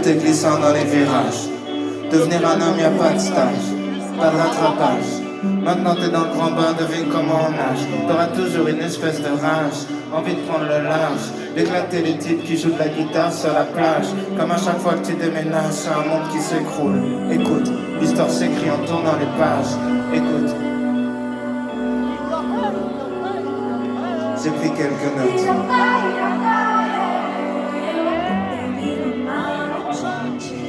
tout est glissant dans les virages. Devenir un homme, y'a pas de stage, pas de rattrapage. Maintenant t'es dans le grand bain, devine comment on nage. T'auras toujours une espèce de rage, envie de prendre le large, d'éclater les types qui jouent de la guitare sur la plage. Comme à chaque fois que tu déménages, c'est un monde qui s'écroule. Écoute, l'histoire s'écrit en tournant les pages. Écoute, j'ai pris quelques notes.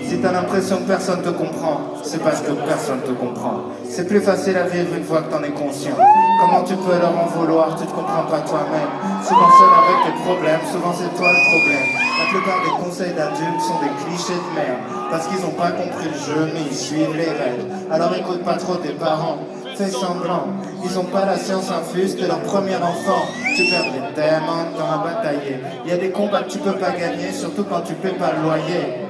Si t'as l'impression que personne te comprend, c'est parce que personne te comprend. C'est plus facile à vivre une fois que t'en es conscient. Comment tu peux leur en vouloir, tu te comprends pas toi-même. Souvent seul avec tes problèmes, souvent c'est toi le problème. La plupart des conseils d'adultes sont des clichés de merde. Parce qu'ils ont pas compris le jeu, mais ils suivent les règles. Alors écoute pas trop tes parents, fais semblant. Ils ont pas la science infuse, t'es leur premier enfant. Tu perdrais tellement de temps à batailler. Il y a des combats que tu peux pas gagner, surtout quand tu paies pas le loyer.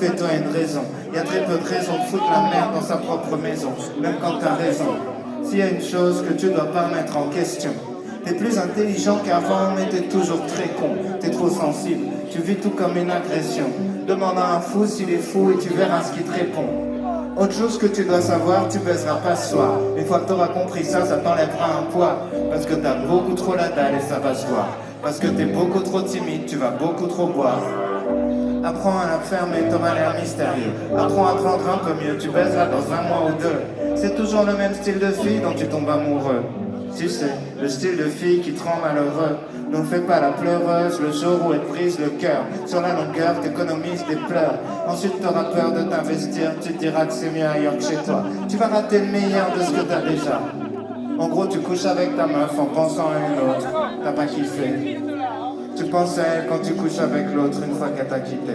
Fais-toi une raison, il y a très peu de raisons de foutre la merde dans sa propre maison, même quand t'as raison. S'il y a une chose que tu dois pas mettre en question, t'es plus intelligent qu'avant, mais t'es toujours très con. T'es trop sensible, tu vis tout comme une agression. Demande à un fou s'il est fou et tu verras ce qu'il te répond. Autre chose que tu dois savoir, tu baiseras pas ce soir. Une fois que t'auras compris ça, ça t'enlèvera un poids. Parce que t'as beaucoup trop la dalle et ça va se voir. Parce que t'es beaucoup trop timide, tu vas beaucoup trop boire. Apprends à la fermer, t'auras l'air mystérieux. Apprends à prendre un peu mieux, tu baiseras dans un mois ou deux. C'est toujours le même style de fille dont tu tombes amoureux. Tu sais, le style de fille qui te rend malheureux. Ne fais pas la pleureuse le jour où elle brise le cœur. Sur la longueur, t'économises des pleurs. Ensuite t'auras peur de t'investir, tu te diras que c'est mieux ailleurs que chez toi. Tu vas rater le meilleur de ce que t'as déjà. En gros, tu couches avec ta meuf en pensant à une autre. T'as pas kiffé. Tu penses à elle quand tu couches avec l'autre une fois qu'elle t'a quitté.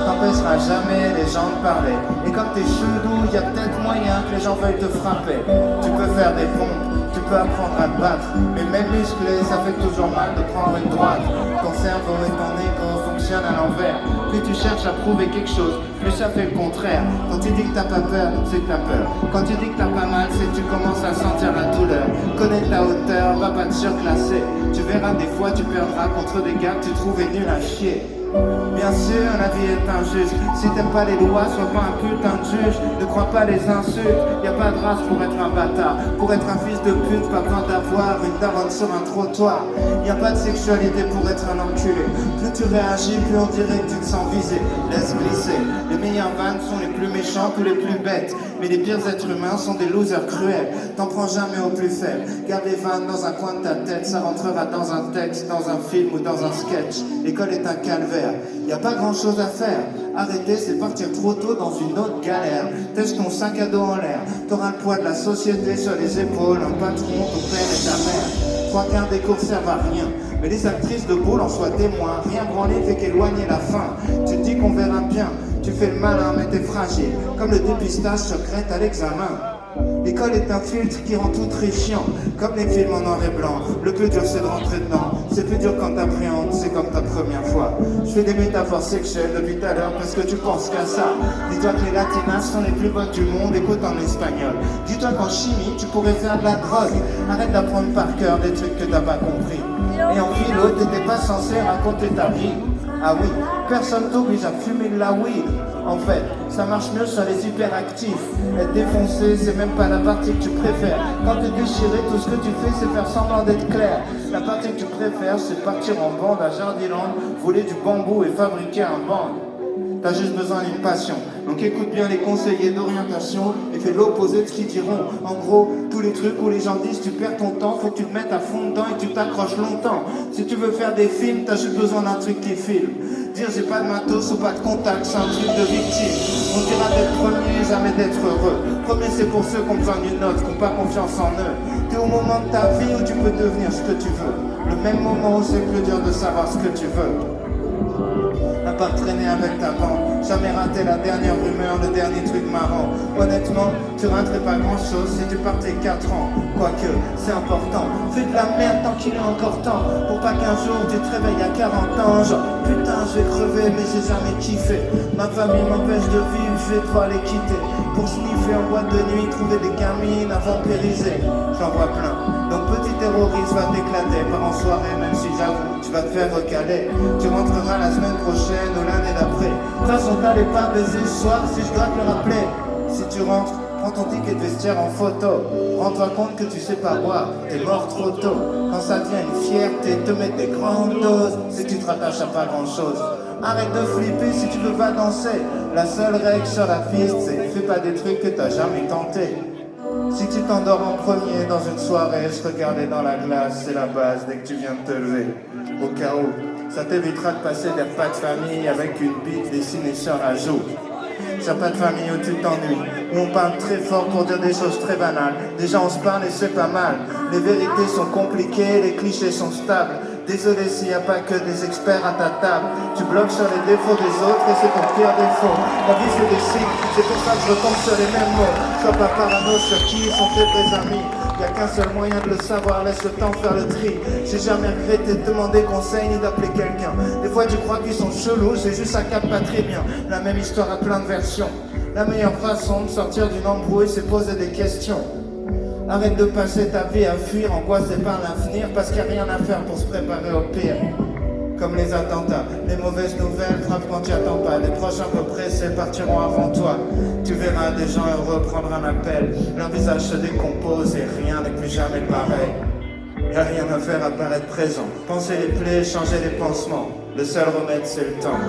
T'empêcheras jamais les gens de parler. Et comme t'es chelou, y a peut-être moyen que les gens veuillent te frapper. Tu peux faire des pompes, tu peux apprendre à te battre. Mais même musclé, ça fait toujours mal de prendre une droite. Ton cerveau et ton ego fonctionnent à l'envers. Plus tu cherches à prouver quelque chose, plus ça fait le contraire. Quand tu dis que t'as pas peur, c'est que t'as peur. Quand tu dis que t'as pas mal, c'est que tu commences à sentir la douleur. Connais ta hauteur, va pas te surclasser. Tu verras des fois tu perdras contre des gars que tu trouvais nuls à chier. Bien sûr, la vie est injuste. Si t'aimes pas les lois, sois pas un putain de juge. Ne crois pas les insultes. Y a pas de race pour être un bâtard. Pour être un fils de pute, pas besoin d'avoir une daronne sur un trottoir. Y a pas de sexualité pour être un enculé. Plus tu réagis, plus on dirait que tu te sens visé. Laisse glisser. Les meilleurs vannes sont les plus méchants ou les plus bêtes. Mais les pires êtres humains sont des losers cruels. T'en prends jamais au plus faible. Garde les vannes dans un coin de ta tête. Ça rentrera dans un texte, dans un film ou dans un sketch. L'école est un calvaire. Y a pas grand chose à faire. Arrêter, c'est partir trop tôt dans une autre galère. Teste ton sac à dos en l'air. T'auras le poids de la société sur les épaules. Un patron, ton père et ta mère. 3/4 des cours servent à rien. Mais les actrices de boule en soient témoins. Rien branler fait qu'éloigner la fin. Tu te dis qu'on verra bien. Tu fais le malin mais t'es fragile. Comme le dépistage secret à l'examen. L'école est un filtre qui rend tout très chiant. Comme les films en noir et blanc. Le plus dur c'est de rentrer dedans. C'est plus dur quand t'appréhendes, c'est comme ta première fois. Je fais des métaphores sexuelles depuis tout à l'heure parce que tu penses qu'à ça. Dis-toi que les latinas sont les plus bonnes du monde, écoute en espagnol. Dis-toi qu'en chimie tu pourrais faire de la drogue. Arrête d'apprendre par cœur des trucs que t'as pas compris. Et en philo t'étais pas censé raconter ta vie. Ah oui, personne t'oblige à fumer de la weed. En fait, ça marche mieux sur les hyperactifs. Être défoncé, c'est même pas la partie que tu préfères. Quand t'es déchiré, tout ce que tu fais, c'est faire semblant d'être clair. La partie que tu préfères, c'est partir en bande à Jardiland, voler du bambou et fabriquer un band. T'as juste besoin d'une passion. Donc écoute bien les conseillers d'orientation et fais l'opposé de ce qu'ils diront. En gros, tous les trucs où les gens disent tu perds ton temps, faut que tu te mettes à fond dedans et tu t'accroches longtemps. Si tu veux faire des films, t'as juste besoin d'un truc qui filme. Dire j'ai pas de matos ou pas de contact, c'est un truc de victime. On dira d'être premier, jamais d'être heureux. Premier c'est pour ceux qui ont besoin d'une note, qui n'ont pas confiance en eux. T'es au moment de ta vie où tu peux devenir ce que tu veux. Le même moment où c'est plus dur de savoir ce que tu veux. À part traîner avec ta bande, jamais rater la dernière rumeur, le dernier truc marrant. Honnêtement, tu raterais pas grand chose si tu partais 4 ans. Quoique, c'est important, fais de la merde tant qu'il est encore temps. Pour pas qu'un jour tu te réveilles à 40 ans. Genre, putain, je vais crever, mais j'ai jamais kiffé. Ma famille m'empêche de vivre, je vais devoir les quitter. pour sniffer en boîte de nuit, trouver des gamines à vampiriser. J'en vois plein. Donc petit terroriste va t'éclater, par en soirée, même si j'avoue, tu vas te faire recaler. Tu rentreras la semaine prochaine ou l'année d'après. De toute façon, t'allais pas baiser ce soir si je dois te le rappeler. Si tu rentres, prends ton ticket de vestiaire en photo. Rends-toi compte que tu sais pas boire, t'es mort trop tôt. Quand ça devient une fierté, te mettre des grandes doses, c'est que tu te rattaches à pas grand chose. Arrête de flipper si tu veux pas danser. La seule règle sur la piste, c'est fais pas des trucs que t'as jamais tenté. Si tu t'endors en premier dans une soirée, se regarder dans la glace, c'est la base dès que tu viens de te lever. Au cas où, ça t'évitera de passer des repas de famille avec une bite dessinée sur la joue. C'est pas de famille où tu t'ennuies, où on parle très fort pour dire des choses très banales. Déjà on se parle et c'est pas mal. Les vérités sont compliquées, les clichés sont stables. Désolé s'il n'y a pas que des experts à ta table. Tu bloques sur les défauts des autres et c'est ton pire défaut. La vie c'est des cycles, c'est pour ça que je retombe sur les mêmes mots. Sois pas parano sur qui sont tes vrais amis. Y'a qu'un seul moyen de le savoir, laisse le temps faire le tri. J'ai jamais regretté de demander conseil ni d'appeler quelqu'un. Des fois tu crois qu'ils sont chelous, c'est juste ça capte pas très bien. La même histoire a plein de versions. La meilleure façon de sortir d'une embrouille, c'est poser des questions. Arrête de passer ta vie à fuir, angoissé par l'avenir, parce qu'il n'y a rien à faire pour se préparer au pire. Comme les attentats, les mauvaises nouvelles frappent quand tu attends pas. Les proches un peu pressés partiront avant toi. Tu verras des gens heureux prendre un appel. Leur visage se décompose et rien n'est plus jamais pareil. Y'a rien à faire à part être présent. Penser les plaies, changer les pansements. Le seul remède c'est le temps.